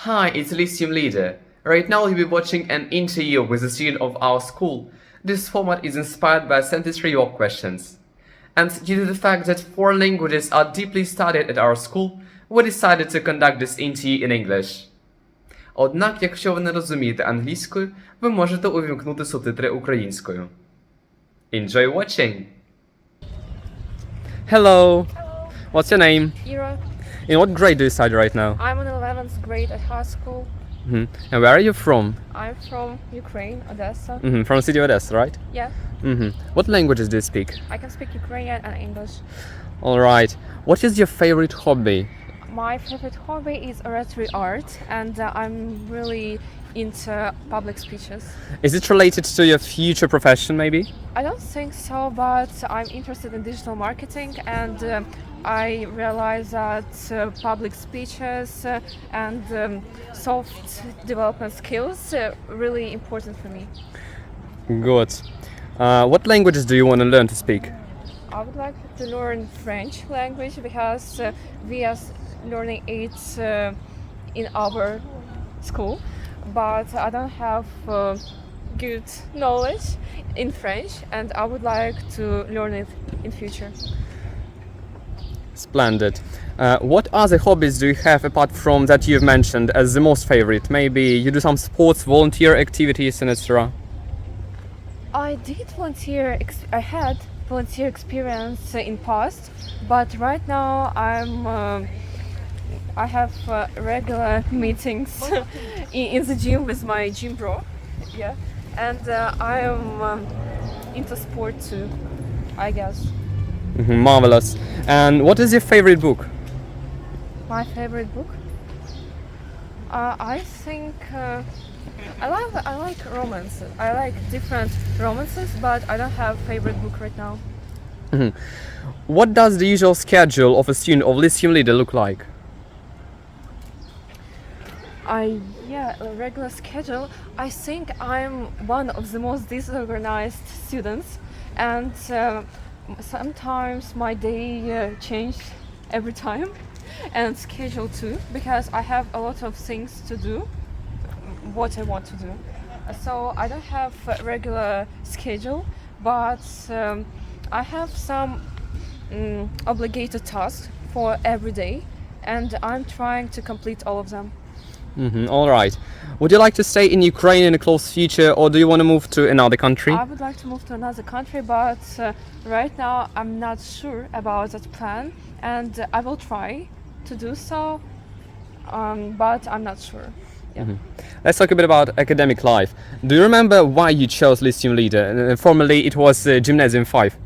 Hi, it's Lyceum Leader. Right now you'll be watching an interview with a student of our school. This format is inspired by 73 Vogue Questions. And due to the fact that foreign languages are deeply studied at our school, we decided to conduct this interview in English. Однак, якщо ви не розумієте англійською, ви можете увімкнути субтитри українською. Enjoy watching! Hello. Hello, What's your name? Ira. In what grade do you study right now? I'm in 11th grade at high school. And where are you from? I'm from Ukraine, Odessa. From the city of Odessa, right? Yeah, What languages do you speak? I can speak Ukrainian and English. All right. What is your favorite hobby? My favorite hobby is oratory art, and I'm really into public speeches. Is it related to your future profession, maybe? I don't think so, but I'm interested in digital marketing, and I realize that public speeches and soft development skills are really important for me. Good. What languages do you want to learn to speak? I would like to learn French language because we are learning it in our school, but I don't have good knowledge in French, and I would like to learn it in future. Splendid. What other hobbies do you have apart from that you've mentioned as the most favorite? Maybe you do some sports, volunteer activities, and etc. I did volunteer. I had volunteer experience in past, but right now I have regular meetings in the gym with my gym bro. Yeah, and I am into sport too, I guess. Marvelous. And what is your favorite book? My favorite book? I think I like romances. I like different romances, but I don't have favorite book right now. What does the usual schedule of a student of Lyceum Leader look like? A regular schedule. I think I'm one of the most disorganized students, and sometimes my day change every time, and schedule too, because I have a lot of things to do, what I want to do. So I don't have a regular schedule, but I have some obligated tasks for every day, and I'm trying to complete all of them. All right. Would you like to stay in Ukraine in the close future, or do you want to move to another country? I would like to move to another country, but right now I'm not sure about that plan, and I will try to do so, but I'm not sure. Yeah. Let's talk a bit about academic life. Do you remember why you chose Lyceum Leader? Formerly it was Gymnasium 5.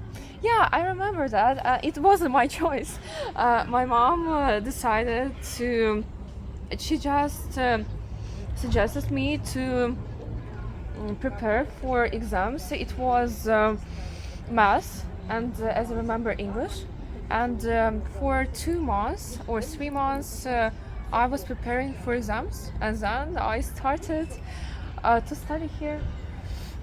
Yeah, I remember that. It wasn't my choice. My mom decided to. She just suggested me to prepare for exams. It was math and, as I remember, English. And for 2 months or 3 months, I was preparing for exams, and then I started to study here.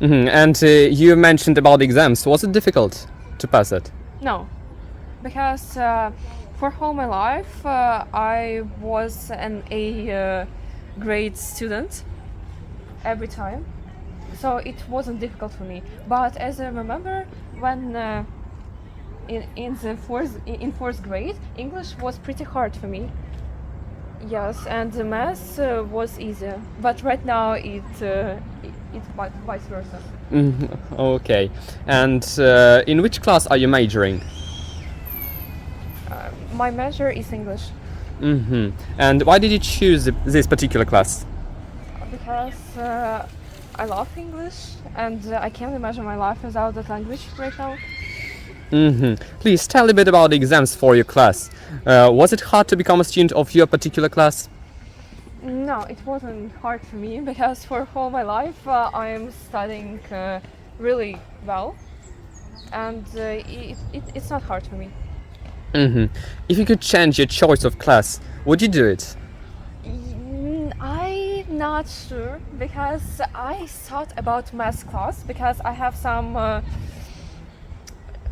And you mentioned about the exams. Was it difficult to pass it? No, because for all my life I was an A grade student every time, so it wasn't difficult for me. But as I remember, when in fourth grade, English was pretty hard for me. Yes, and the math was easier. But right now it's vice versa. Okay. And in which class are you majoring? My major is English And why did you choose this particular class? because I love English, and I can't imagine my life without that language right now. Please tell a bit about the exams for your class. Was it hard to become a student of your particular class? No, it wasn't hard for me because for all my life I am studying really well, and it's not hard for me. If you could change your choice of class, would you do it? I'm not sure because I thought about math class because I have some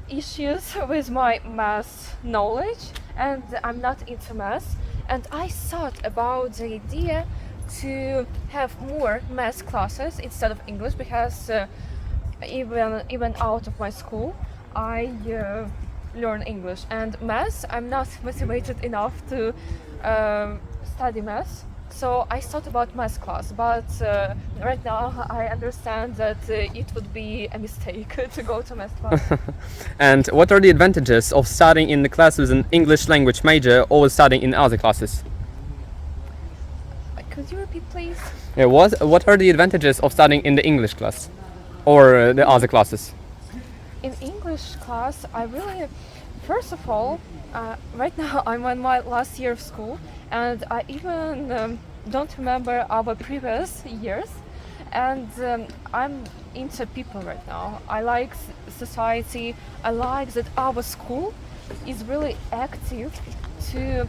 issues with my math knowledge, and I'm not into math. And I thought about the idea to have more math classes instead of English because even out of my school, I learn English and math. I'm not motivated enough to study math, so I thought about math class. But right now, I understand that it would be a mistake to go to math class. And what are the advantages of studying in the class with an English language major or studying in other classes? Could you repeat, please? Yeah, what are the advantages of studying in the English class or the other classes? In English class, first of all, right now I'm on my last year of school, and I even don't remember our previous years, and I'm into people right now. I like society. I like that our school is really active to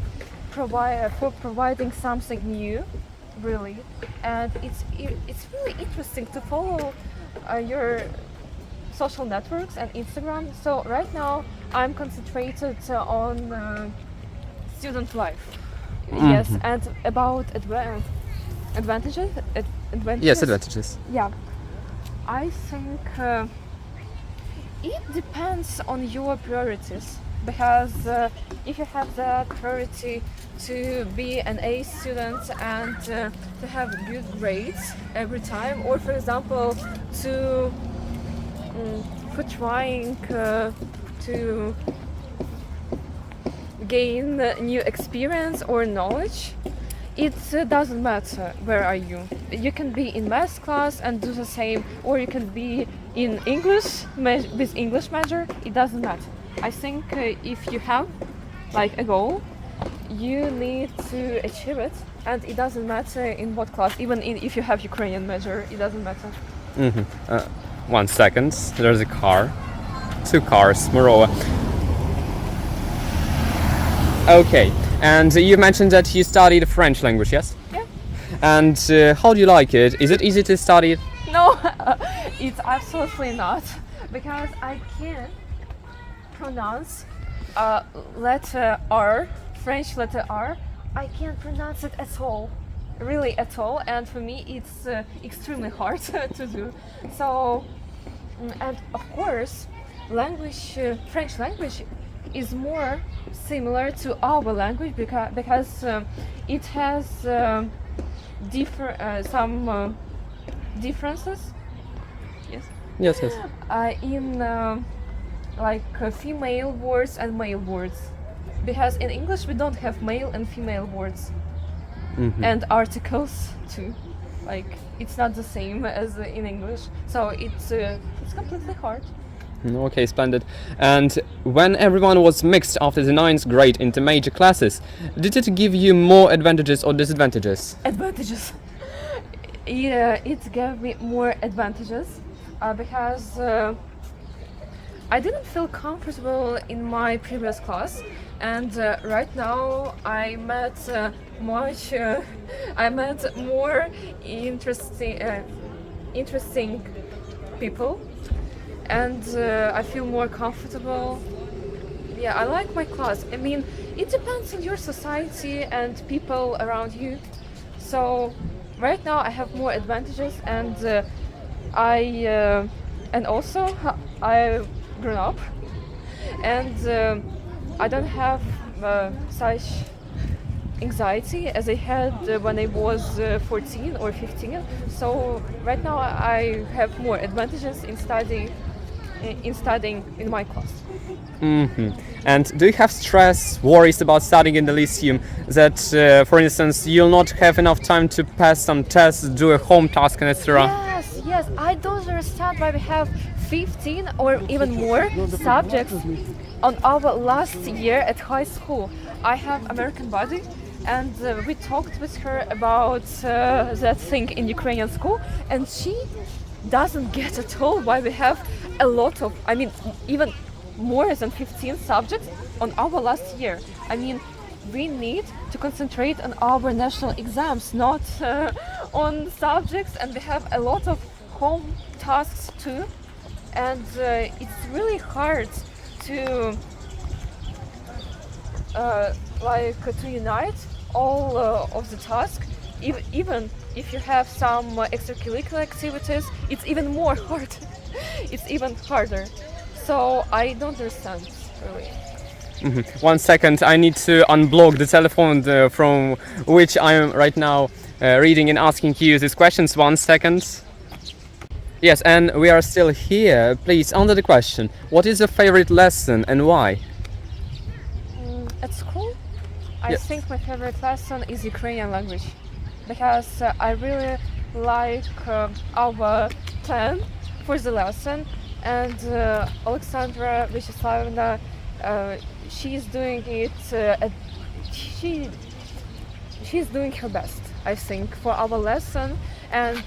providing something new, really, and it's really interesting to follow your social networks and Instagram. So right now I'm concentrated on student life. Yes, and about advantages. Yes, advantages. Yeah, I think it depends on your priorities, because if you have the priority to be an A student and to have good grades every time, or for example for trying to gain new experience or knowledge, it doesn't matter where are you. You can be in math class and do the same, or you can be in English with English major. It doesn't matter. I think if you have like a goal, you need to achieve it, and it doesn't matter in what class. Even if you have Ukrainian major, it doesn't matter. 1 second, there's a car. 2 cars, moreover. Okay, and you mentioned that you studied French language, yes? Yeah. And how do you like it? Is it easy to study it? No, it's absolutely not, because I can't pronounce letter R, French letter R. I can't pronounce it at all, really at all, and for me it's extremely hard to do. So, and of course, French language is more similar to our language because it has some differences. Yes. Yes, yes. In female words and male words, because in English we don't have male and female words, and articles too. Like it's not the same as in English, so it's completely hard. Okay, splendid. And when everyone was mixed after the 9th grade into major classes, did it give you more advantages or disadvantages? Advantages. Yeah, it gave me more advantages because I didn't feel comfortable in my previous class, and right now I met more interesting people, and I feel more comfortable. Yeah, I like my class. I mean, it depends on your society and people around you. So right now I have more advantages, and and also I grew up, and I don't have such anxiety as I had when I was 14 or 15. So right now I have more advantages in studying in my class. And do you have stress, worries about studying in the Lyceum that, for instance, you'll not have enough time to pass some tests, do a home task, and etc.? Yes, I don't understand why we have 15 or even more subjects on our last year at high school. I have American buddy, and we talked with her about that thing in Ukrainian school, and she doesn't get at all why we have a lot of, I mean, even more than 15 subjects on our last year. I mean, we need to concentrate on our national exams, not on subjects, and we have a lot of home tasks too, and it's really hard to to unite all of the task. Even if you have some extracurricular activities, it's even more hard. It's even harder. So I don't understand really. 1 second, I need to unblock the telephone from which I am right now reading and asking you these questions. 1 second. Yes, and we are still here. Please, answer the question. What is your favorite lesson and why? At school, I Yes. think my favorite lesson is Ukrainian language because I really like our plan for the lesson, and Alexandra Vyacheslavna, she's doing it. She's doing her best, I think, for our lesson, and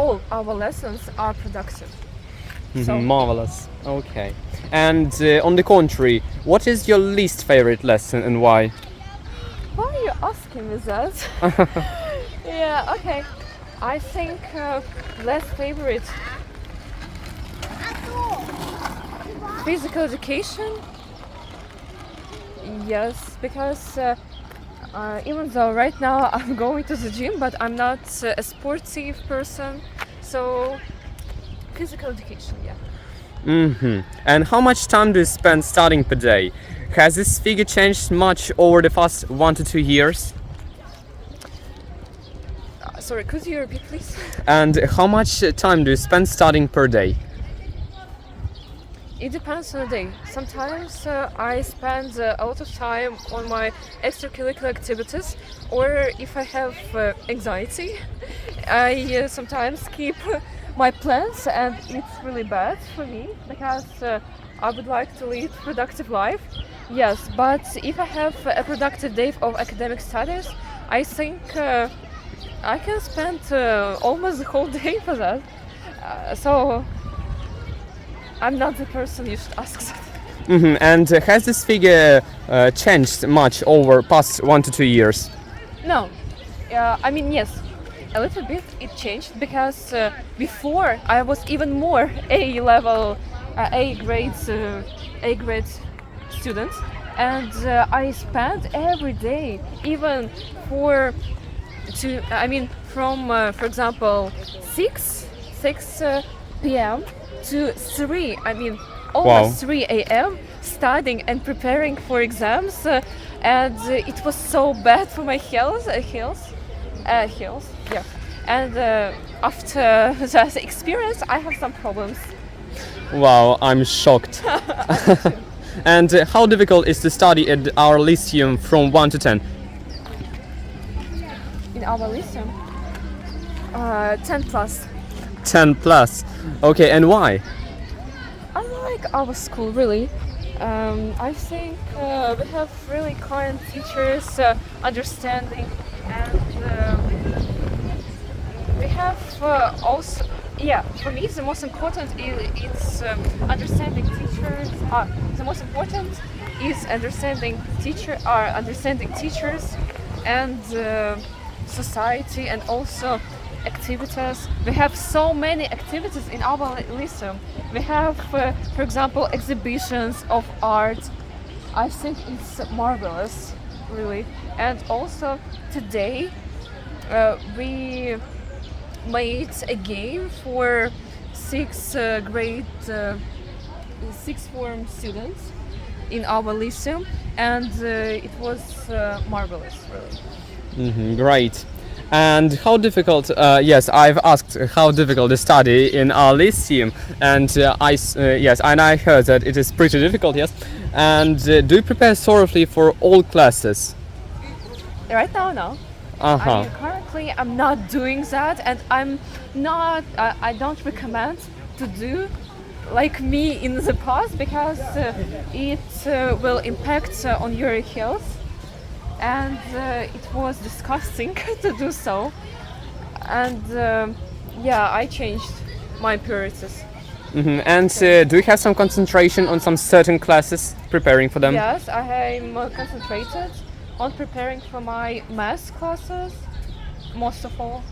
all our lessons are productive. So Marvelous. Okay. And on the contrary, what is your least favorite lesson and why? why are you asking me that? Yeah, okay. I think less favorite physical education. Yes, because even though right now I'm going to the gym, but I'm not a sportive person, so physical education, yeah. And how much time do you spend studying per day? Has this figure changed much over the past 1 to 2 years? Sorry, could you repeat, please? And how much time do you spend studying per day? It depends on the day. Sometimes I spend a lot of time on my extracurricular activities, or if I have anxiety, I sometimes keep my plans, and it's really bad for me because I would like to lead productive life. Yes, but if I have a productive day of academic studies, I think I can spend almost the whole day for that. So I'm not the person you should ask that. And has this figure changed much over past 1 to 2 years? No, I mean yes, a little bit it changed because before I was even more A-level, A grade student, and I spent every day, even from for example 6 p.m. to 3, almost 3 a.m. studying and preparing for exams, and it was so bad for my health, yeah. And after that experience, I have some problems. Wow, I'm shocked. And how difficult is to study at our Lyceum from 1 to 10? In our Lyceum, 10 plus. 10 plus. Okay, and why? I like our school really. I think we have really kind teachers, understanding, and we have also, yeah, for me the most important is understanding teachers. The most important is understanding teachers and society, and also activities. We have so many activities in our Lyceum. We have, for example, exhibitions of art. I think it's marvelous, really. And also today we made a game for sixth form students in our Lyceum, and it was marvelous, really. Great. And how difficult? Yes, I've asked how difficult to study in our Lyceum, and I heard that it is pretty difficult. Yes. And do you prepare thoroughly for all classes? Right now, no. Currently, I'm not doing that, and I don't recommend to do like me in the past, because it will impact on your health, and it was disgusting to do so. And I changed my priorities. And do you have some concentration on some certain classes, preparing for them? Yes, I am concentrated on preparing for my math classes, most of all,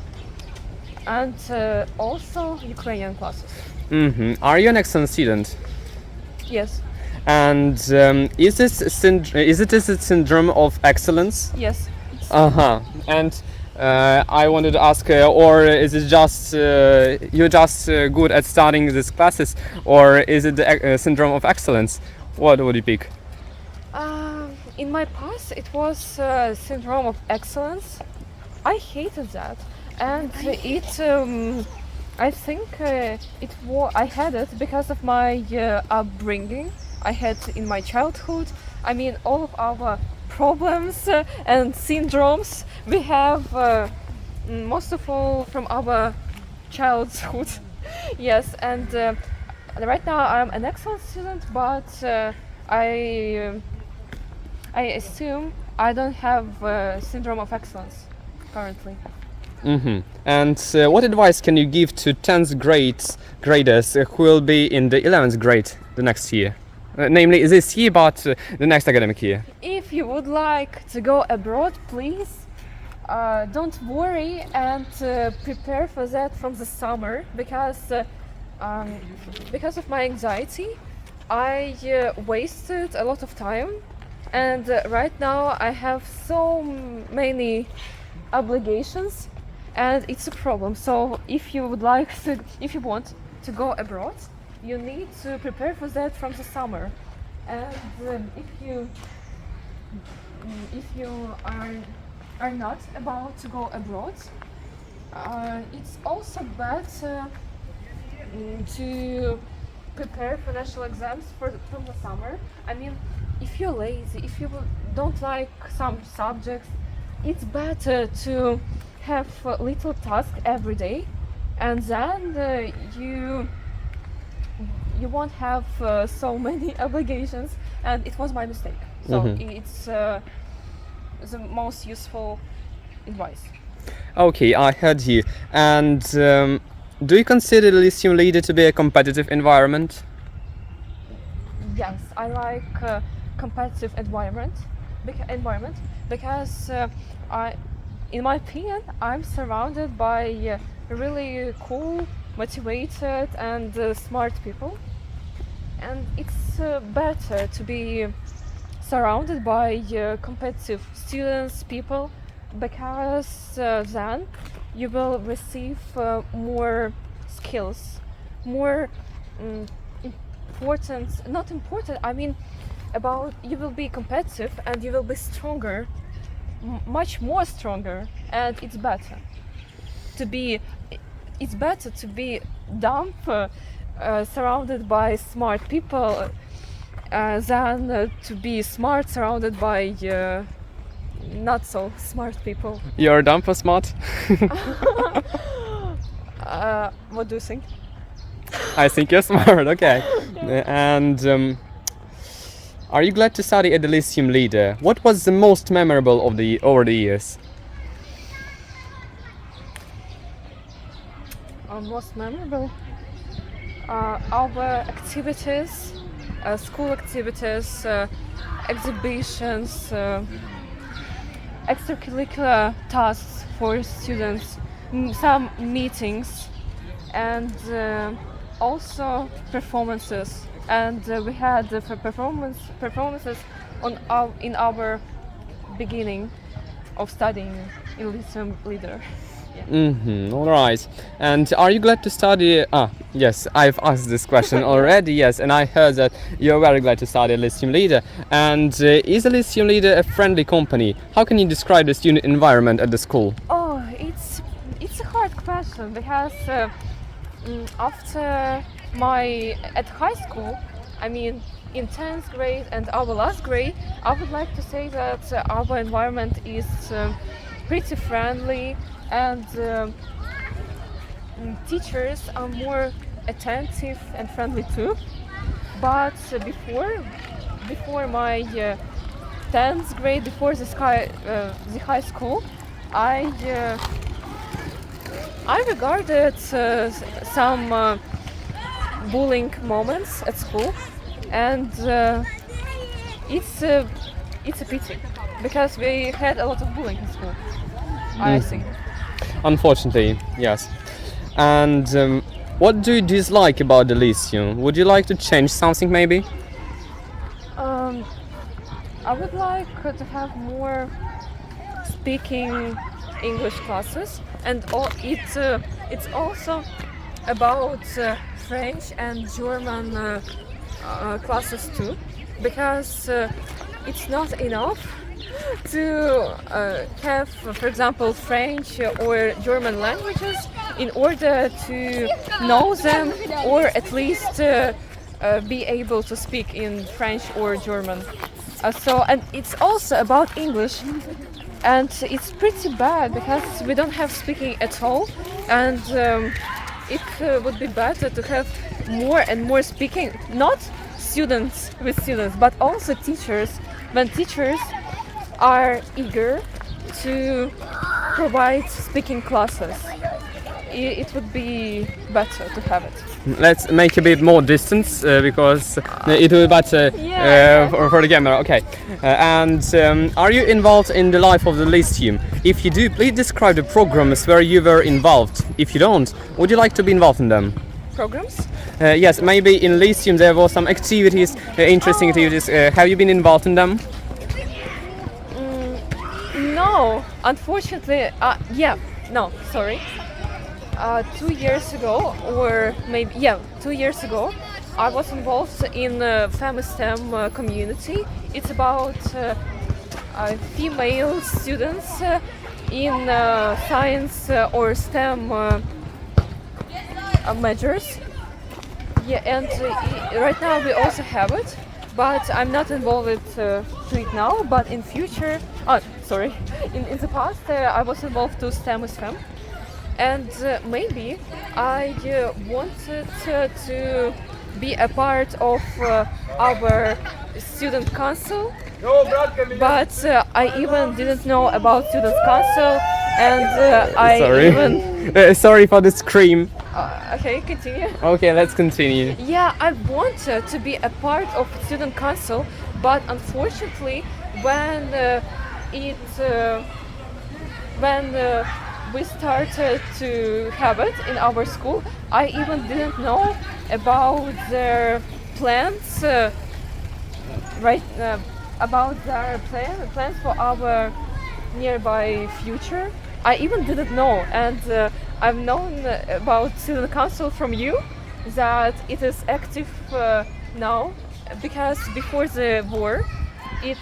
and also Ukrainian classes. Are you an excellent student? Yes, And is it a syndrome of excellence? yes, it's And I wanted to ask, or is it just you're just good at studying these classes, or is it the syndrome of excellence? What would you pick? In my past, it was syndrome of excellence. I hated that, and I think I had it because of my upbringing. I had in my childhood. I mean, all of our problems and syndromes we have most of all from our childhood. Yes, and right now I'm an excellent student, but I assume I don't have syndrome of excellence currently. And what advice can you give to 10th graders who will be in the 11th grade the next year? Namely this year, but the next academic year. If you would like to go abroad, please don't worry and prepare for that from the summer, because of my anxiety I wasted a lot of time, and right now I have so many obligations and it's a problem. So if you want to go abroad, you need to prepare for that from the summer. And if you are not about to go abroad, it's also better to prepare for national exams from the summer. I mean, if you're lazy, if you don't like some subjects, it's better to have a little task every day, and then you won't have so many obligations. And it was my mistake, so it's the most useful advice. Okay, I heard you. And do you consider Lyceum Leader to be a competitive environment? Yes, I like competitive environment because in my opinion, I'm surrounded by really cool, motivated and smart people, and it's better to be surrounded by competitive students, people, because then you will receive more skills, more you will be competitive and you will be stronger, much more stronger, and it's better to be dumb, surrounded by smart people, than to be smart surrounded by not so smart people. You're dumb for smart? What do you think? I think you're smart, okay. And are you glad to study at the Lyceum Leader? What was the most memorable over the years? Most memorable? Our activities, school activities, exhibitions, extracurricular tasks for students, some meetings, and also performances. And we had performances in our beginning of studying in Lyceum Leader. Yeah. All right. And are you glad to study? Yes, I've asked this question already. Yes, and I heard that you're very glad to study at Lyceum Leader. And is a Lyceum Leader a friendly company? How can you describe the student environment at the school? Oh, it's a hard question, because after at high school, I mean in 10th grade and our last grade, I would like to say that our environment is pretty friendly, and teachers are more attentive and friendly too. But before my 10th grade, before the high school, I regarded some bullying moments at school, and it's a pity, because we had a lot of bullying in school, I think. Unfortunately, yes. And what do you dislike about the Lyceum? Would you like to change something maybe? I would like to have more speaking English classes, and it's also about French and German classes too, because it's not enough to have, for example, French or German languages in order to know them, or at least be able to speak in French or German. And it's also about English, and it's pretty bad because we don't have speaking at all, and it would be better to have more and more speaking, not students with students, but also teachers, when teachers are eager to provide speaking classes. It would be better to have it. Let's make a bit more distance because it will be better for the camera. Okay. Are you involved in the life of the Lyceum? If you do, please describe the programs where you were involved. If you don't, would you like to be involved in them? Programs? Yes, maybe in Lyceum there were some activities, interesting activities. Have you been involved in them? No, unfortunately, no, sorry. 2 years ago, or maybe 2 years ago, I was involved in Family STEM community. It's about female students in science or STEM majors. Yeah, and right now we also have it, but I'm not involved to it now. But in future, in the past, I was involved to STEM with STEM. And maybe I wanted to be a part of our student council, but I even didn't know about student council, and sorry for the scream. Okay, continue. Okay, let's continue. Yeah, I wanted to be a part of student council, but unfortunately, when we started to have it in our school, I even didn't know about their plans, about their plans for our nearby future. I even didn't know, and I've known about student council from you, that it is active now, because before the war it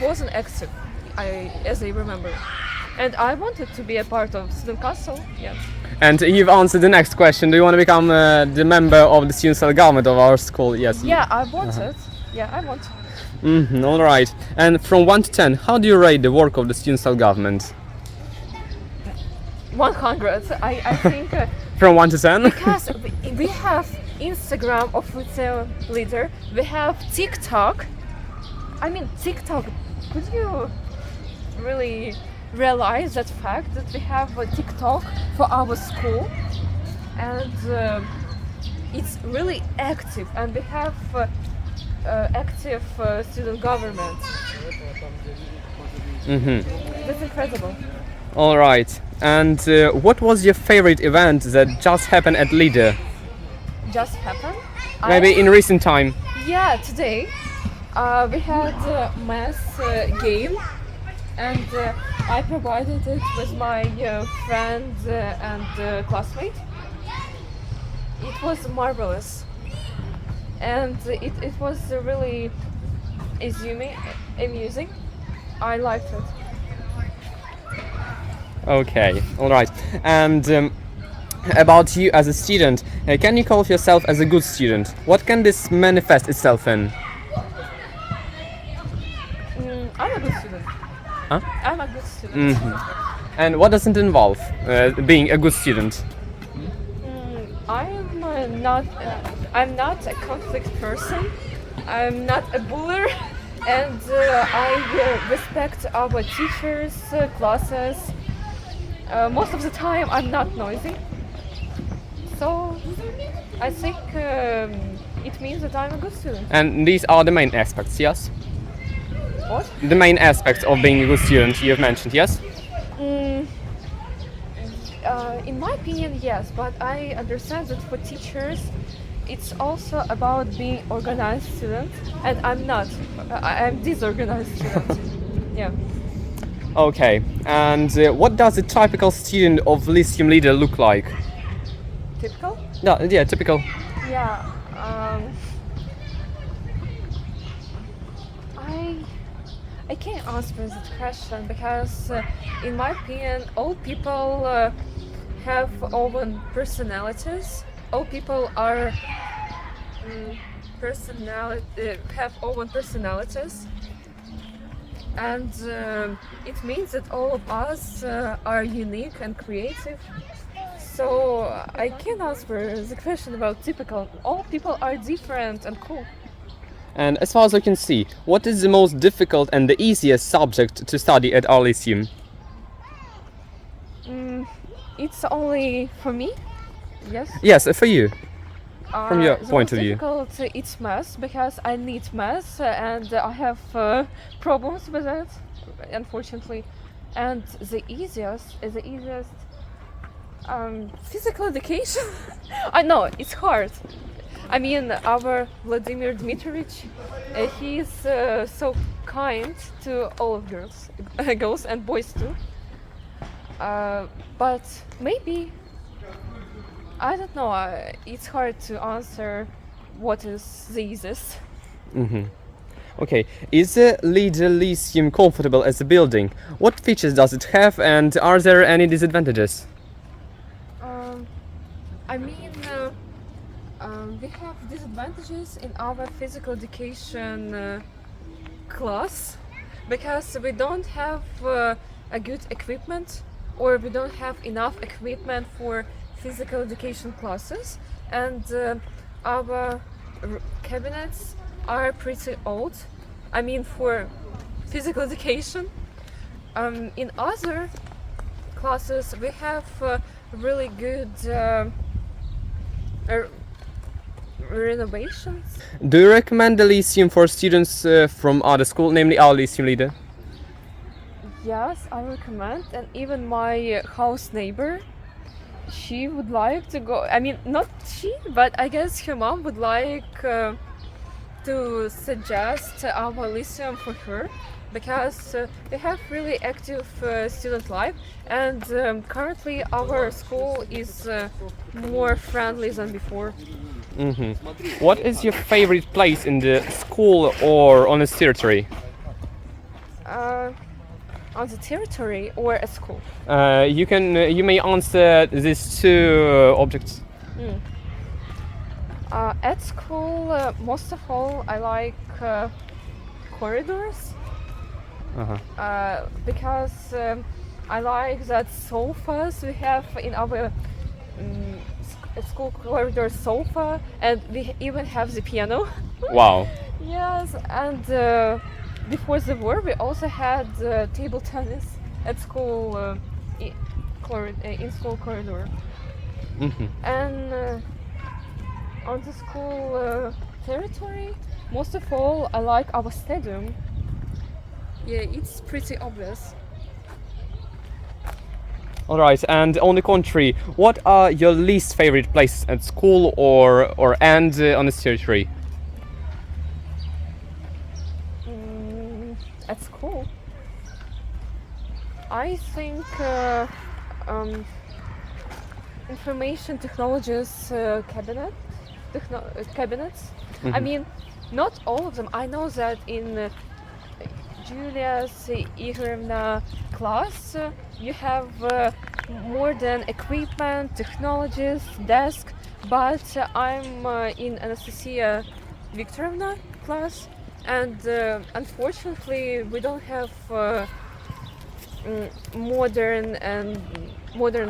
wasn't active, as I remember. And I wanted to be a part of student council, yes. And you've answered the next question. Do you want to become the member of the student cell government of our school? Yes. Yeah, I wanted. Yeah, I want. All right. And from 1 to 10, how do you rate the work of the student cell government? 100. I think. From 1 to 10? Because we have Instagram of Lyceum Leader. We have TikTok. I mean, TikTok. Could you really realize that fact that we have a TikTok for our school, and it's really active, and we have active student government. That's incredible. All right. And what was your favorite event that just happened at Lідер? Just happened? Maybe in recent time. Yeah, today we had a math game, and I provided it with my friend and classmate. It was marvelous, and it was really amusing. I liked it. Okay, all right. And about you as a student, can you call yourself as a good student? What can this manifest itself in? I'm a good student. Huh? I'm a good student. And what does it involve, being a good student? I'm not a conflict person. I'm not a bully, and I respect our teachers, classes. Most of the time, I'm not noisy. So I think it means that I'm a good student. And these are the main aspects, yes? What? The main aspects of being a good student you've mentioned, yes? In my opinion, yes, but I understand that for teachers, it's also about being organized student, and I'm not. I'm disorganized student. Yeah. Okay. And what does a typical student of Lyceum Leader look like? Typical? Yeah, typical. Yeah. I can't answer that question because, in my opinion, all people have own personalities. All people are have own personalities, and it means that all of us are unique and creative. So I can't answer the question about typical. All people are different and cool. And as far as I can see, what is the most difficult and the easiest subject to study at our Lyceum? It's only for me. Yes. Yes, for you. From your point of view. Difficult, it's math because I need math and I have problems with it, unfortunately. And the easiest physical education. I know it's hard. I mean, our Vladimir Dmitrovich, he is so kind to all of girls and boys too. But maybe, I don't know, it's hard to answer what is the easiest. Okay, is the Leader Lyceum comfortable as a building? What features does it have and are there any disadvantages? I mean, we have disadvantages in our physical education class because we don't have a good equipment, or we don't have enough equipment for physical education classes, and our cabinets are pretty old. I mean, for physical education. In other classes we have really good renovations. Do you recommend the Lyceum for students from other school, namely our Lyceum Leader? Yes, I recommend, and even my house neighbor, she would like to go. I mean, not she, but I guess her mom would like to suggest our Lyceum for her because we have really active student life, and currently our school is more friendly than before. What is your favorite place in the school or on its territory? On the territory or at school? You may answer these two objects. At school, most of all, I like corridors because I like that sofas we have in our school corridor sofa, and we even have the piano. Wow. Yes, and before the war, we also had table tennis at school in school corridor. And on the school territory, most of all, I like our stadium. Yeah, it's pretty obvious. Alright, and on the contrary, what are your least favorite places at school or on this territory? At school, I think information technologies cabinets. I mean, not all of them. I know that in Julia's Igorevna class you have modern equipment, technologies, desk, but I'm in Anastasia Viktorovna class, and unfortunately we don't have modern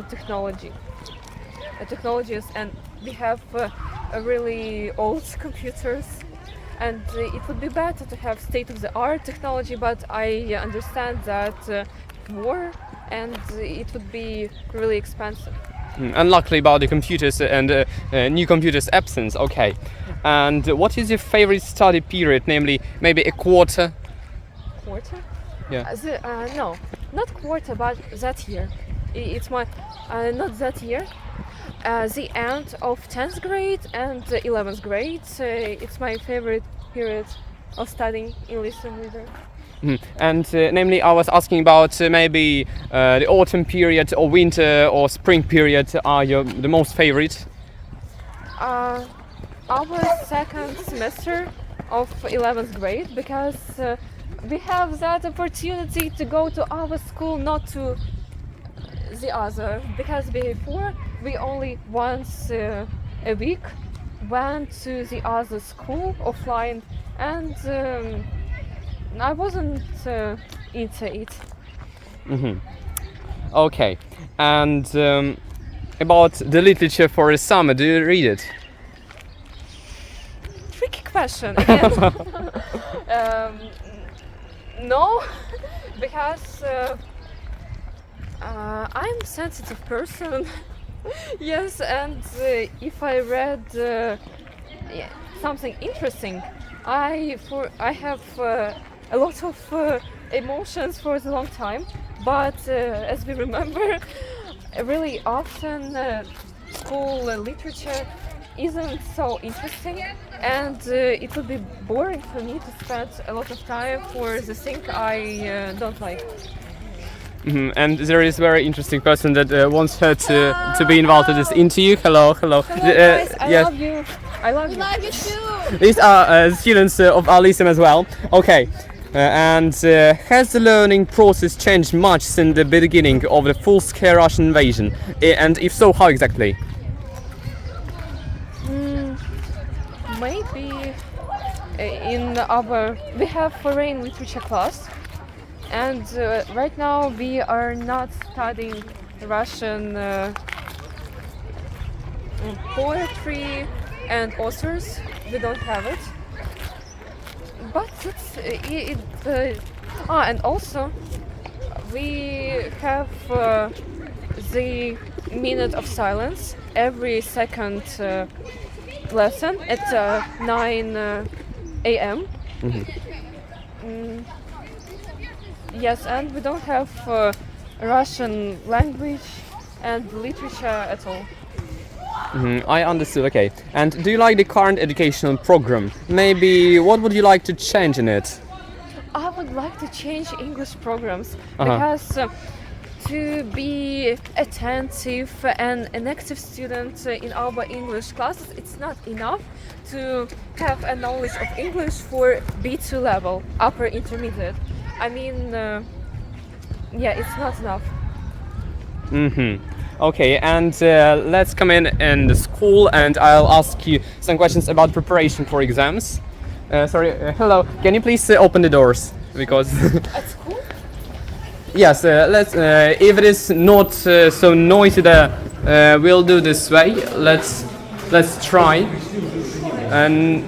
technologies, and we have really old computers, and it would be better to have state-of-the-art technology, but I understand that war, and it would be really expensive. Unluckily about the computers and new computers absence, okay. And what is your favorite study period, namely maybe a quarter? Quarter? Yeah. No, not quarter, but that year. It's my, not that year. The end of 10th grade and 11th grade. It's my favorite period of studying in Lyceum Leader. And namely, I was asking about maybe the autumn period or winter or spring period are the most favorite. Our second semester of 11th grade, because we have that opportunity to go to our school, not to the other, because before we only once a week went to the other school offline, and I wasn't into it. Okay, and about the literature for the summer, do you read it? Tricky question again. No, because I'm a sensitive person. Yes, and if I read something interesting, I have a lot of emotions for a long time. But as we remember, really often school literature isn't so interesting, and it would be boring for me to spend a lot of time for the thing I don't like. And there is very interesting person that wants her to be involved in this interview. Hello. Hello guys, I yes. love you. I love you. Love you too. These are students of our Lyceum as well. Okay. And has the learning process changed much since the beginning of the full-scale Russian invasion? And if so, how exactly? Maybe we have foreign literature class, and right now we are not studying Russian poetry and authors. We don't have it. But and also we have the minute of silence every second lesson at 9 a.m. Yes, and we don't have Russian language and literature at all. I understood, okay. And do you like the current educational program? Maybe what would you like to change in it? I would like to change English programs because to be attentive and an active student in our English classes, it's not enough to have a knowledge of English for B2 level, upper intermediate. I mean, yeah, it's not enough. Okay, and let's come in the school, and I'll ask you some questions about preparation for exams. Hello, can you please open the doors? Because At school? yes, let's. If it is not so noisy there, we'll do this way. Let's try, and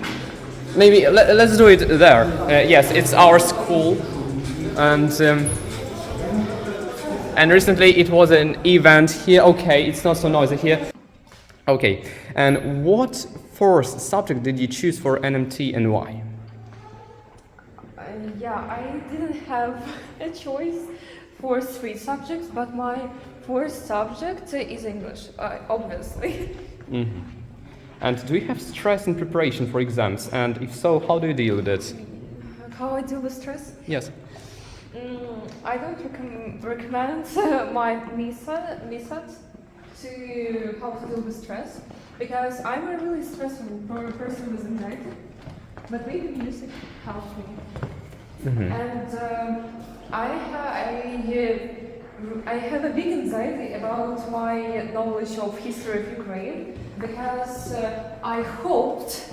maybe let's do it there. Yes, it's our school, and recently it was an event here. Okay, it's not so noisy here. Okay, and what first subject did you choose for NMT and why? Yeah, I didn't have a choice for 3 subjects, but my first subject is English, obviously. And do you have stress in preparation for exams? And if so, how do you deal with it? How I deal with stress? Yes. I don't recommend my method to how to deal with stress, because I'm a really stressful person with anxiety, but maybe music helps me. And I have a big anxiety about my knowledge of history of Ukraine, because I hoped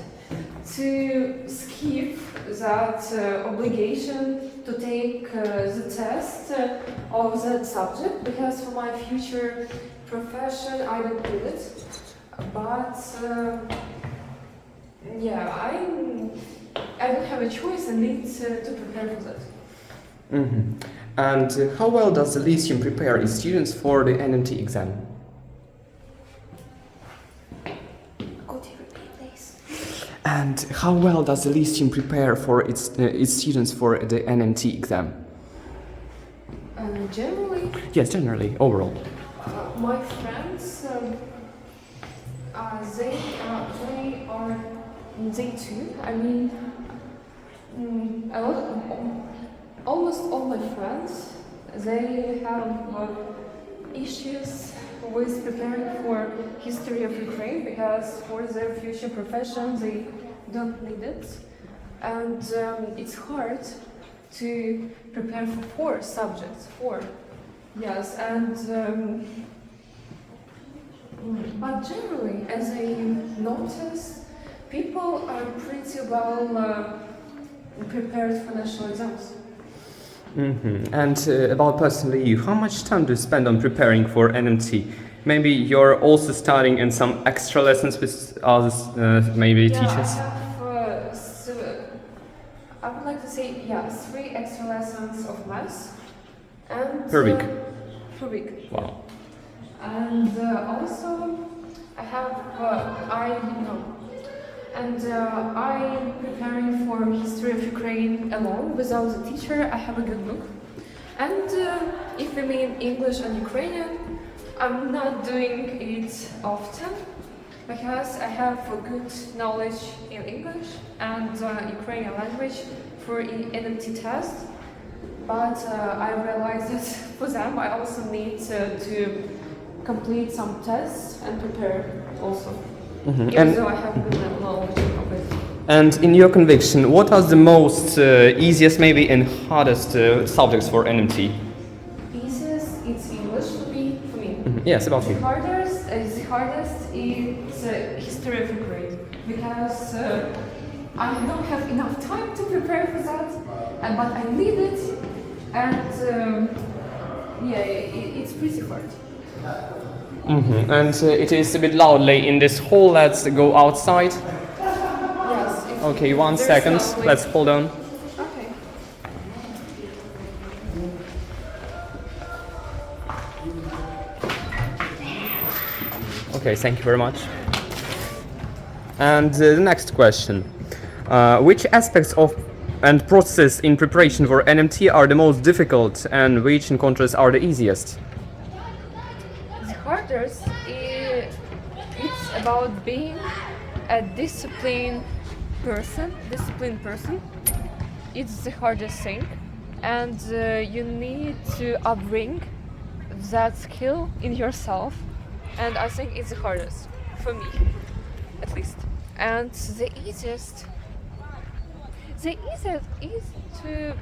to skip that obligation to take the test of that subject, because for my future profession I don't need it. But yeah, I don't have a choice and need to prepare for that. And how well does the Lyceum prepare its students for the NMT exam? Could you repeat, please? And how well does the Lyceum prepare for its students for the NMT exam? Generally, Yes, generally, overall. my friends, they too. I mean, almost all my friends, they have issues with preparing for history of Ukraine because for their future profession they don't need it. And it's hard to prepare for 4 subjects, 4. Yes, and but generally, as I notice, people are pretty well prepared for national exams. And about personally you, how much time do you spend on preparing for NMT? Maybe you're also studying in some extra lessons with others, maybe teachers? I have, I would like to say, 3 extra lessons of maths. And, Per week? Per week. Wow. And also, I have, I'm preparing for history of Ukraine alone without a teacher. I have a good book. And if we mean English and Ukrainian, I'm not doing it often because I have a good knowledge in English and Ukrainian language for NMT test. But I realized that for them I also need to complete some tests and prepare also. Even though I have good knowledge of it. And in your conviction, what are the most easiest, maybe, and hardest subjects for NMT? Easiest, it's English for me. Yes, about The you. hardest is history of Ukraine because I don't have enough time to prepare for that, but I need it, and it's pretty hard. And it is a bit loudly in this hall. Let's go outside. Yes. Okay, 1 There's second. lovely- Let's hold on. Okay. Okay, thank you very much. And the next question. Which aspects of and processes in preparation for NMT are the most difficult and which in contrast are the easiest? The hardest it's about being a disciplined person. It's the hardest thing, and you need to upbring that skill in yourself. And I think it's the hardest for me, at least. And the easiest is to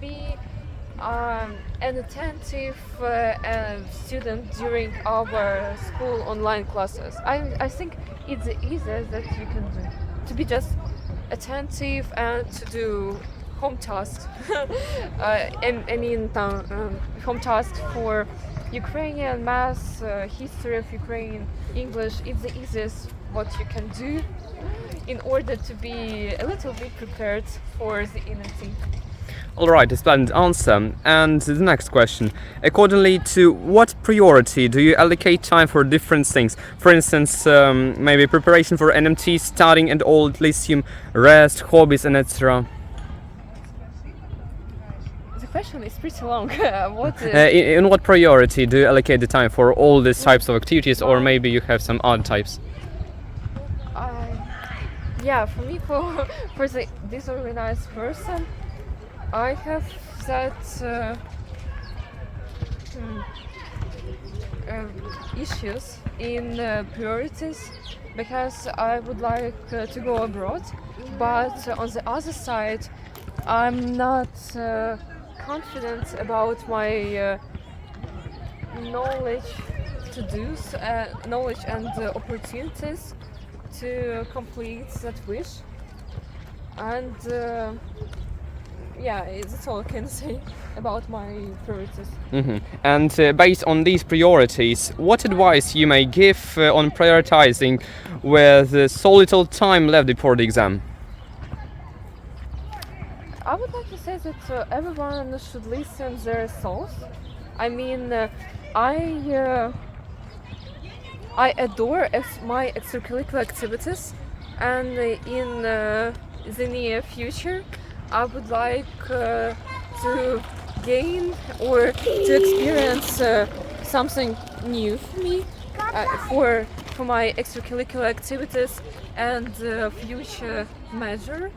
be an attentive student during our school online classes. I think it's the easiest that you can do. To be just attentive and to do home tasks. Home tasks for Ukrainian math, history of Ukraine, English. It's the easiest what you can do in order to be a little bit prepared for the NMT. Alright, a splendid answer. And the next question. Accordingly to what priority do you allocate time for different things? For instance, maybe preparation for NMT, studying and all at Lyceum, rest, hobbies, and etc. The question is pretty long. In what priority do you allocate the time for all these types of activities, or maybe you have some other types? For me, for the disorganized person, I have that issues in priorities because I would like to go abroad, but on the other side, I'm not confident about my knowledge and opportunities to complete that wish. And that's all I can say about my priorities. And based on these priorities, what advice you may give on prioritizing with so little time left before the exam? I would like to say that everyone should listen their souls. I mean, I adore my extracurricular activities, and in the near future I would like to gain or to experience something new for me for my extracurricular activities and future major.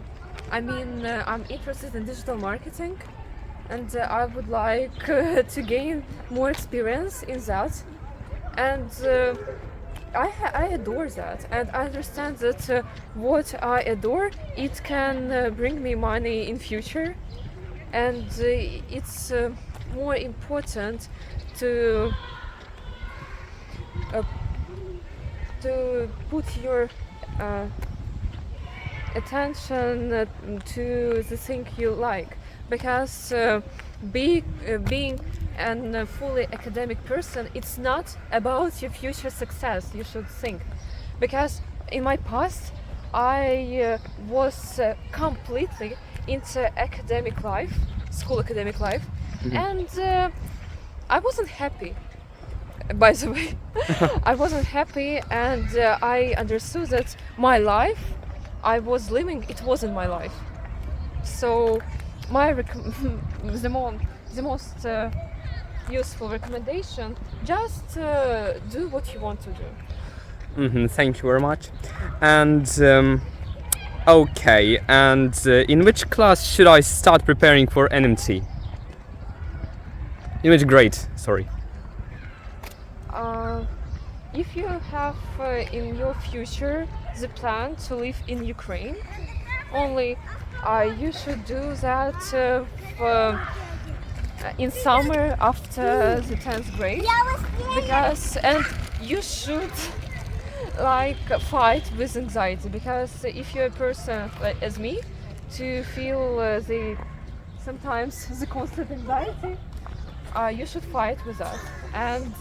I mean, I'm interested in digital marketing, and I would like to gain more experience in that. And I adore that, and I understand that what I adore, it can bring me money in future, and it's more important to put your attention to the thing you like, because being a fully academic person, it's not about your future success, you should think. Because in my past, I was completely into academic life, school academic life, and I wasn't happy. By the way, I wasn't happy, and I understood that my life I was living, it wasn't my life. So my the most useful recommendation, just do what you want to do. Thank you very much. And okay, and in which class should I start preparing for NMT? In which grade? Sorry. If you have in your future the plan to live in Ukraine, only you should do that in summer after the 10th grade, because and you should like fight with anxiety, because if you're a person as me to feel sometimes the constant anxiety, you should fight with that, and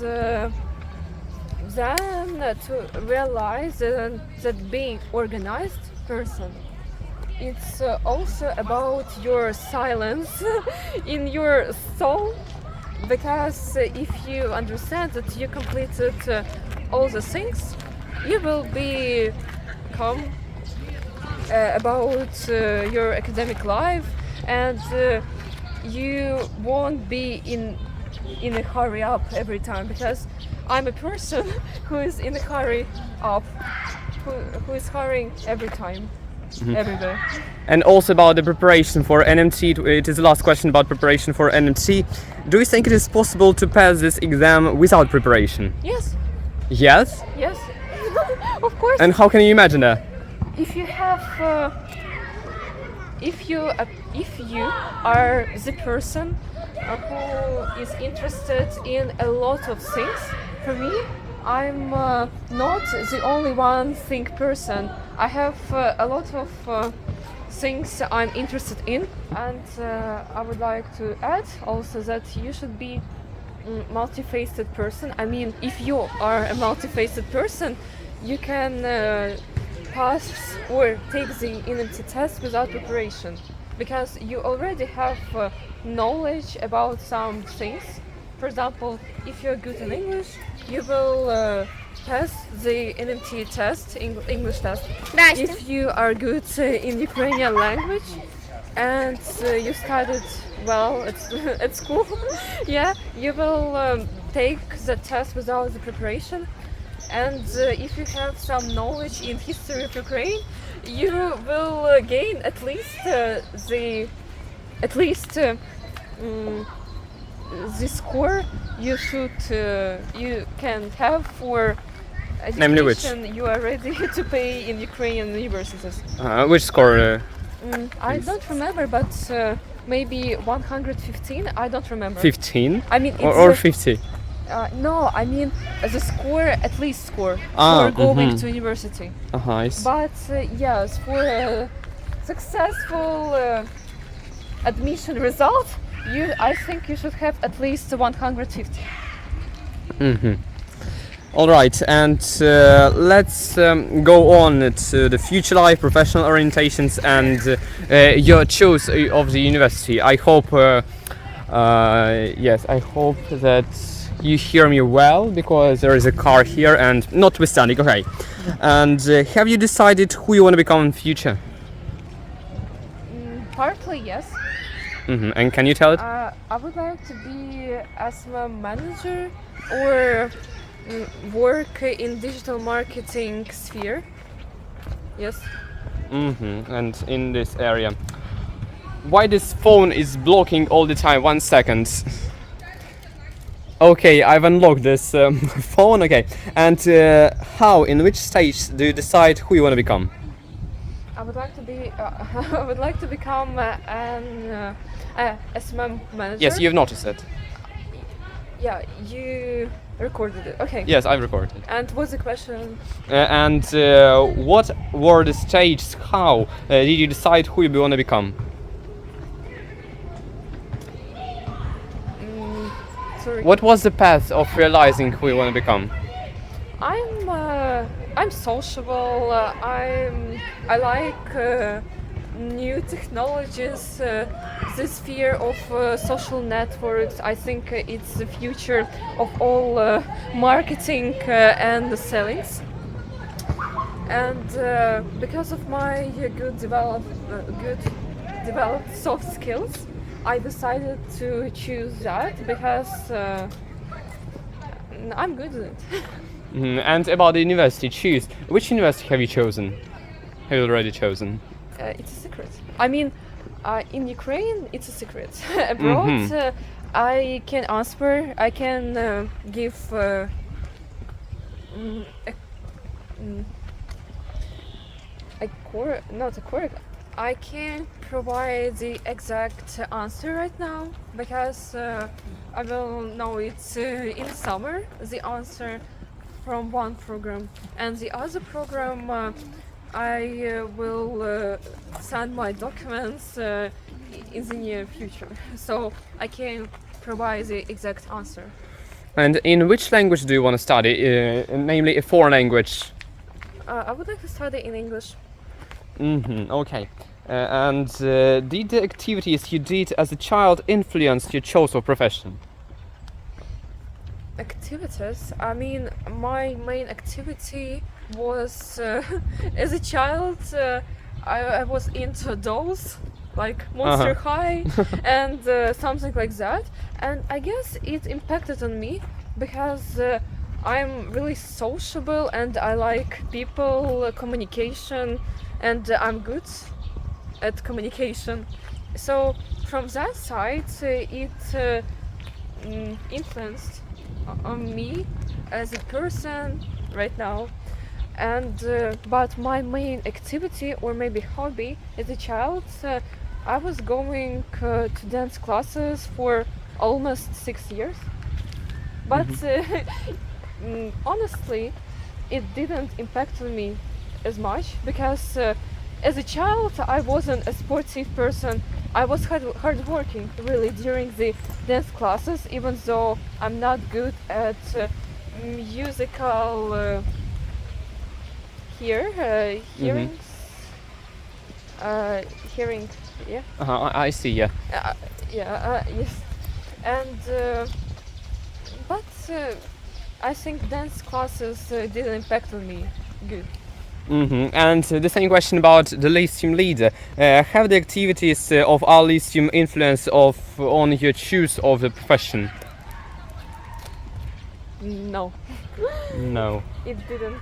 then to realize that being organized person, it's also about your silence in your soul, because if you understand that you completed all the things, you will be calm about your academic life, and you won't be in a hurry up every time, because I'm a person who is in a hurry up, who is hurrying every time, everywhere. And also about the preparation for NMT, it is the last question about preparation for NMT. Do you think it is possible to pass this exam without preparation? Yes, Yes? yes, of course. And how can you imagine that? If you have, if you are the person who is interested in a lot of things, for me, I'm not the only one think person. I have a lot of things I'm interested in, and I would like to add also that you should be multifaceted person. I mean, if you are a multifaceted person, you can pass or take the NMT test without preparation, because you already have knowledge about some things. For example, if you're good in English, you will pass the NMT test, English test. If you are good in Ukrainian language and you studied well at school, yeah, you will take the test without the preparation. And if you have some knowledge in history of Ukraine, you will gain at least the score you can have for education you are ready to pay in Ukrainian universities. Which score? I don't remember, but maybe 115. I don't remember. 15? I mean, it's or 50? No, I mean the score, at least score for going to university. I see. But yes, for a successful admission result, I think you should have at least 150. All right, and let's go on to the future life, professional orientations, and your choice of the university. I hope, yes, I hope that you hear me well, because there is a car here, and notwithstanding, okay. And have you decided who you want to become in future? Partly, yes. And can you tell it? I would like to be as a manager or work in digital marketing sphere. Yes. And in this area. why this phone is blocking all the time? 1 second. Okay, I've unlocked this phone. Okay, and how? In which stage do you decide who you want to become? I would like to be. I would like to become an SMM manager. Yes, you've noticed it. Yeah, you recorded it. Okay. Yes, I've recorded. And what's the question? And what were the stages? How did you decide who you want to become? Sorry. What was the path of realizing who you want to become? I'm sociable. I like new technologies. The sphere of social networks. I think it's the future of all marketing and sellings. And because of my good developed soft skills, I decided to choose that because I'm good at it. And about the university, choose. Which university have you chosen? Have you already chosen? It's a secret. I mean, in Ukraine, it's a secret. Abroad, I can answer. I can give. Not a correct. I can't provide the exact answer right now because I will know it in summer. The answer from one program, and the other program I will send my documents in the near future. So I can provide the exact answer. And in which language do you want to study? Namely, a foreign language. I would like to study in English. Okay. And did the activities you did as a child influence your choice of profession? Activities? I mean, my main activity was as a child. I was into dolls, like Monster High and something like that. And I guess it impacted on me because I'm really sociable and I like people, communication, and I'm good at communication. So from that side, it influenced on me as a person right now. And but my main activity or maybe hobby as a child, I was going to dance classes for almost 6 years. But honestly, it didn't impact on me as much because as a child I wasn't a sportive person. I was hardworking really during the dance classes, even though I'm not good at musical hearing, yeah. I see, yeah. Yes. And but I think dance classes didn't impact on me good. And the same question about the Lyceum Leader. Have the activities of our Lyceum influence on your choice of the profession? No. No. It didn't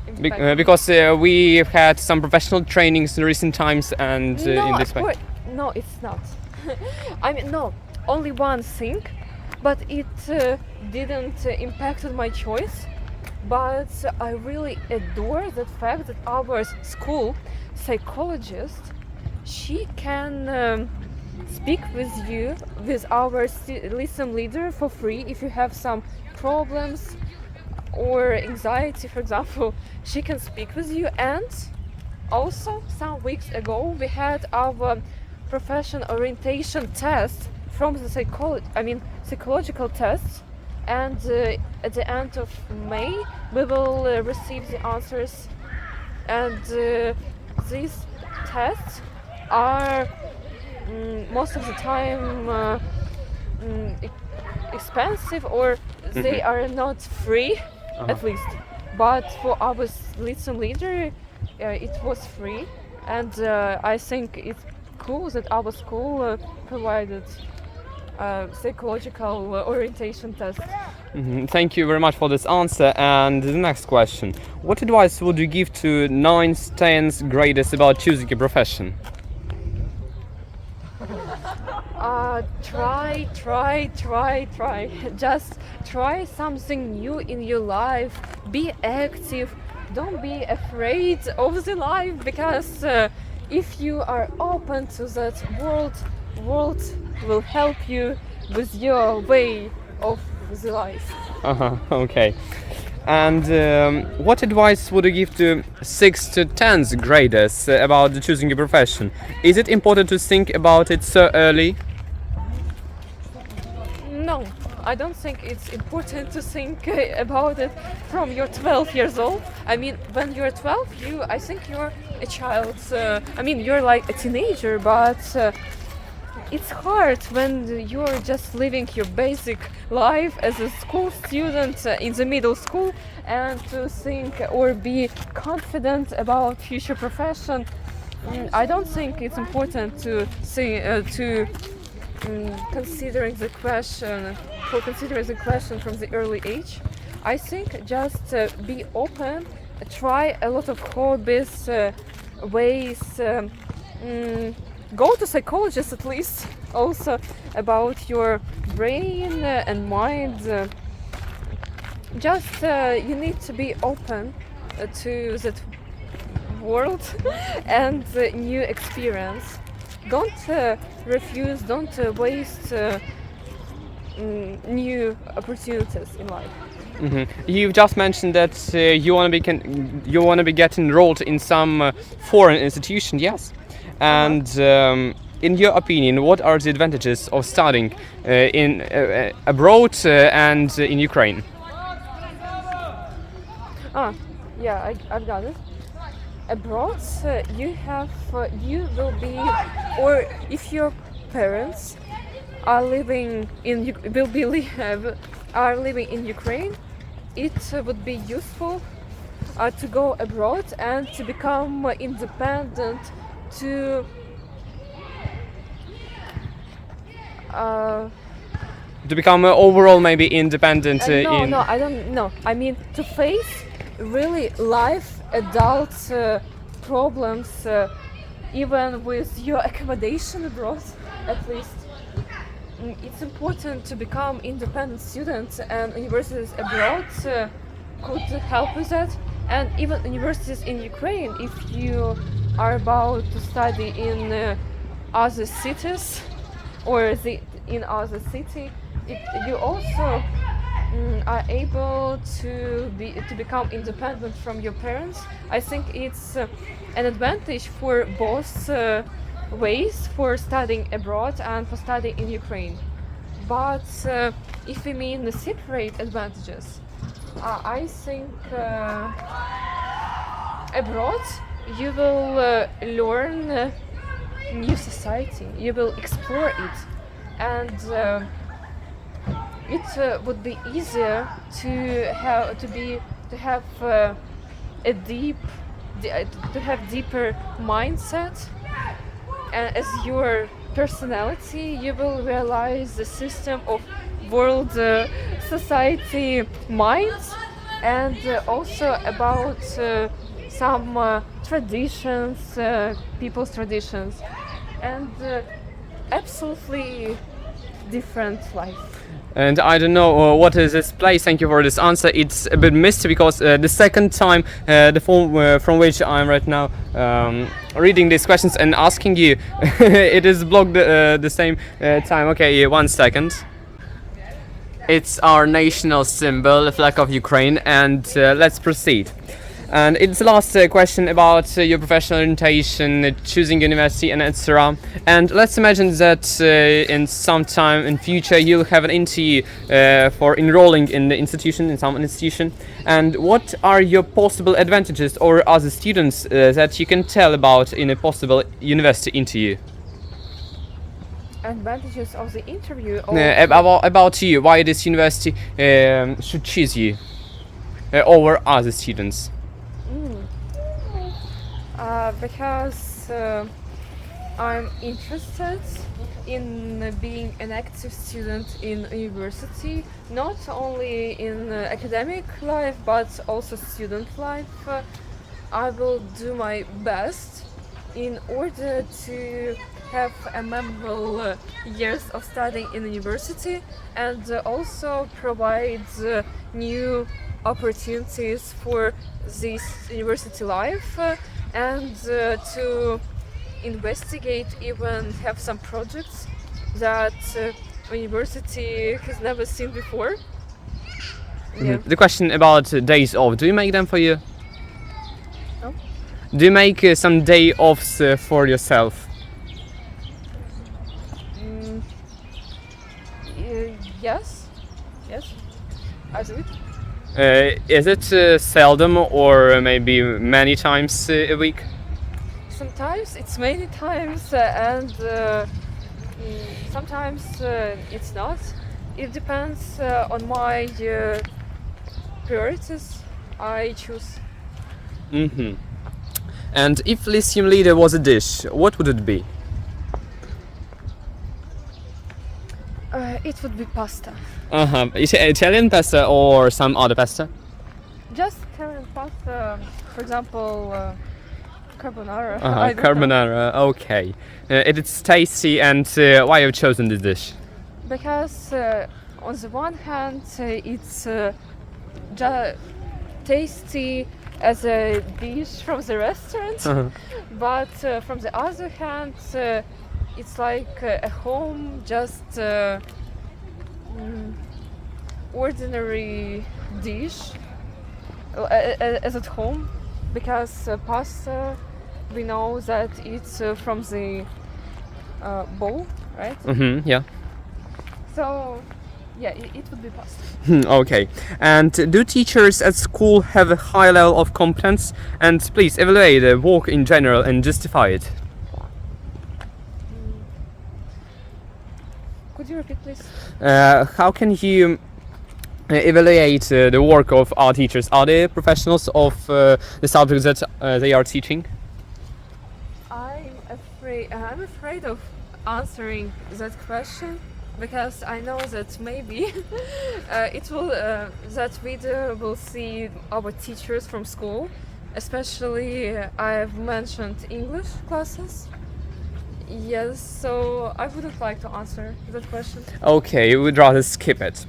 impact Because we've had some professional trainings in recent times and no, in this way. No, it's not. I mean, no, only one thing, but it didn't impact on my choice. But I really adore the fact that our school psychologist, she can speak with you, with our Lyceum Leader for free if you have some problems or anxiety, for example. She can speak with you. And also some weeks ago we had our profession orientation test from the psychological tests. And at the end of May, we will receive the answers. And these tests are most of the time expensive, or they are not free, at least. But for our Lyceum Leader, it was free. And I think it's cool that our school provided psychological orientation test. Thank you very much for this answer. And the next question: what advice would you give to 9th, 10th graders about choosing a profession? Try. Just try something new in your life. Be active. Don't be afraid of the life, because if you are open to that world will help you with your way of the life. Okay. And what advice would you give to 6th to 10th graders about choosing a profession? Is it important to think about it so early? No, I don't think it's important to think about it from you're 12 years old. I mean, when you're 12, I think you're a child. You're like a teenager, but it's hard when you're just living your basic life as a school student in the middle school, and to think or be confident about future profession. I don't think it's important to considering the question from the early age. I think just be open, try a lot of hobbies, ways. Go to psychologists at least, also about your brain and mind. Just you need to be open to that world and new experience. Don't refuse, don't waste new opportunities in life. You've just mentioned that you want to be get enrolled in some foreign institution, yes? And in your opinion, what are the advantages of studying in abroad and in Ukraine? I've got it. Abroad, you will be, or if your parents are living in Ukraine, it would be useful to go abroad and to become independent, to become overall maybe independent. I don't know. I mean, to face really life adult problems, even with your accommodation abroad, at least. It's important to become independent students, and universities abroad could help with that. And even universities in Ukraine, if you are about to study in other cities or in other city, you also are able to become independent from your parents. I think it's an advantage for both ways, for studying abroad and for studying in Ukraine. But if we mean the separate advantages, I think abroad you will learn new society, you will explore it, and it would be easier to have deeper mindset, and as your personality you will realize the system of world society minds, and also about some traditions, people's traditions, and absolutely different life. And I don't know what is this place. Thank you for this answer. It's a bit misty because the second time the phone from which I'm right now reading these questions and asking you, it is blocked the same time. Okay, 1 second. It's our national symbol, the flag of Ukraine, and let's proceed. And it's the last question about your professional orientation, choosing university, and etc. And let's imagine that in some time in future you'll have an interview for enrolling in the institution, in some institution. And what are your possible advantages or other students that you can tell about in a possible university interview? Advantages of the interview? Or about you, why this university should choose you over other students? Because I'm interested in being an active student in university, not only in academic life but also student life. I will do my best in order to have a memorable years of studying in university, and also provide new opportunities for this university life, and to investigate, even have some projects that university has never seen before. Yeah. The question about days off, do you make them for you? No? Do you make some day offs for yourself? Yes, I do it. Is it seldom or maybe many times a week? Sometimes it's many times, and sometimes it's not. It depends on my priorities I choose. Mm-hmm. And if Lyceum Leader was a dish, what would it be? It would be pasta. Uh-huh. Is it Italian pasta or some other pasta? Just Italian pasta, for example, carbonara. Uh-huh, I don't know. carbonara, okay. It's tasty, and why have you chosen this dish? Because on the one hand it's tasty as a dish from the restaurant, Uh-huh. but from the other hand it's like a home, just ordinary dish as at home, because pasta, we know that it's from the bowl, right? Mm-hmm, yeah. So yeah, it would be pasta. Okay. And do teachers at school have a high level of competence? And please evaluate the work in general and justify it. Could you repeat, please? How can you evaluate the work of our teachers? Are they professionals of the subjects that they are teaching? I'm afraid of answering that question, because I know that maybe it will that video will see our teachers from school, especially I've mentioned English classes. Yes, so I wouldn't like to answer that question. Okay, we'd rather skip it.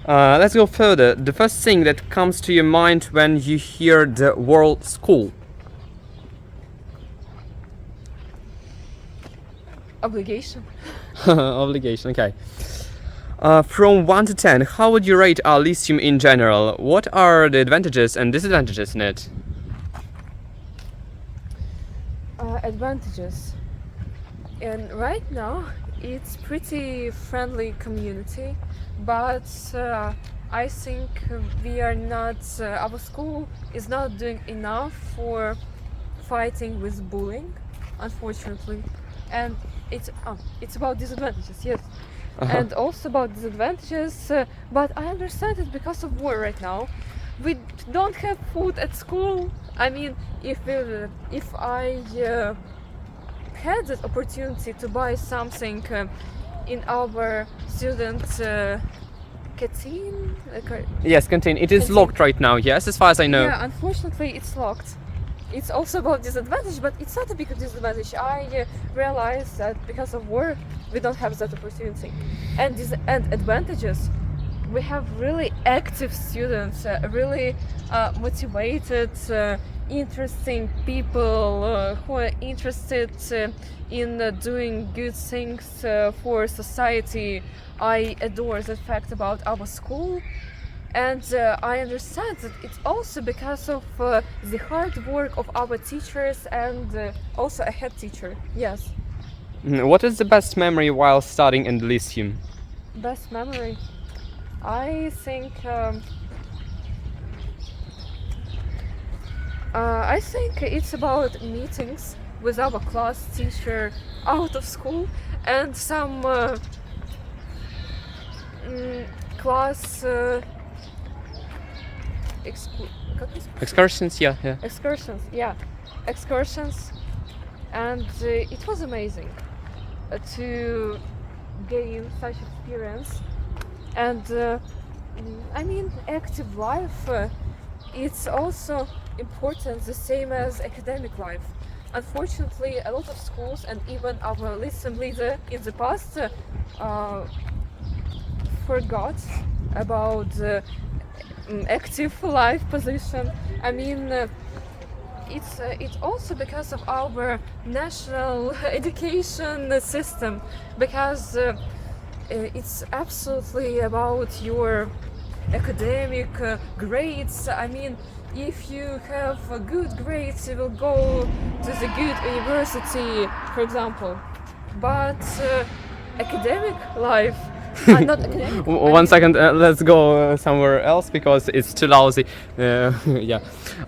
Let's go further. The first thing that comes to your mind when you hear the word school? Obligation. Obligation, okay. From 1 to 10, how would you rate our Lyceum in general? What are the advantages and disadvantages in it? Advantages. And right now it's pretty friendly community, but I think we are not, our school is not doing enough for fighting with bullying, unfortunately. And it's about disadvantages, yes. And also about disadvantages, but I understand it because of war right now. We don't have food at school. I mean, if I had that opportunity to buy something in our student canteen. Yes, canteen. It is Canteen. locked right now, yes, as far as I know. Yeah, unfortunately it's locked. It's also about disadvantage, but it's not a big disadvantage. I realize that because of war, we don't have that opportunity. And advantages, we have really active students, really motivated, interesting people who are interested in doing good things for society. I adore that fact about our school. And I understand that it's also because of the hard work of our teachers and also a head teacher. Yes. What is the best memory while studying in the Lyceum? Best memory. I think it's about meetings with our class teacher out of school and some class Excursions, yeah. Excursions, and it was amazing to gain such experience. And I mean, active life, it's also important, the same as academic life. unfortunately, a lot of schools and even our Lyceum Leader in the past forgot about active life position. I mean, it's also because of our national education system, because it's absolutely about your academic grades. I mean, if you have good grades, you will go to the good university, for example. But academic life, not academic. One second, let's go somewhere else because it's too lousy. Yeah,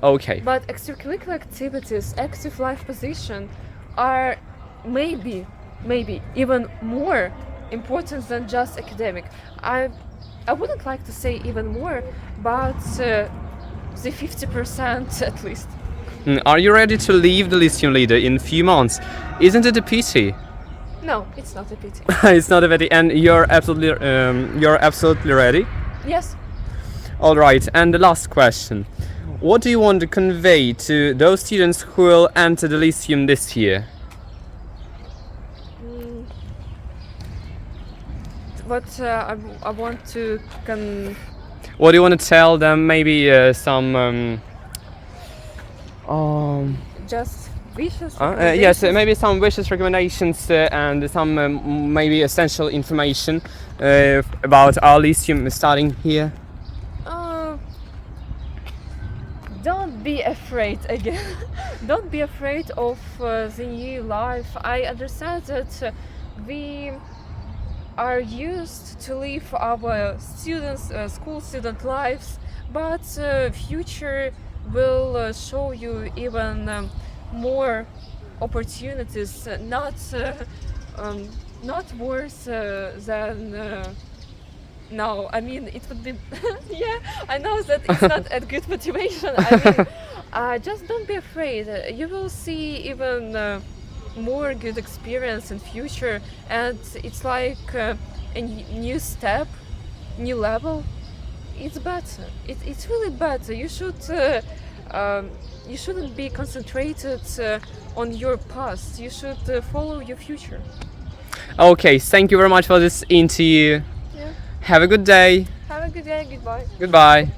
okay. But extracurricular activities, active life position are maybe even more important than just academic. I wouldn't like to say even more, but the 50% at least. Are you ready to leave the Lyceum Leader in a few months? Isn't it a pity? No, it's not a pity. It's not a pity, and you're absolutely ready. Yes. All right, and the last question: what do you want to convey to those students who will enter the Lyceum this year? What I want to What do you want to tell them? Maybe some. just wishes. Yes, maybe some wishes, recommendations, and some maybe essential information about our Lyceum starting here. Don't be afraid again. Don't be afraid of the new life. I understand that we are used to live our school student lives, but future will show you even more opportunities, not worse than now. I mean, it would be yeah, I know that it's not a good motivation. I mean, just don't be afraid. You will see even more good experience in future, and it's like a new step, new level. It's better. It's really better. You shouldn't be concentrated on your past. You should follow your future. Okay, thank you very much for this interview. Yeah. Have a good day. Have a good day. Goodbye. Goodbye.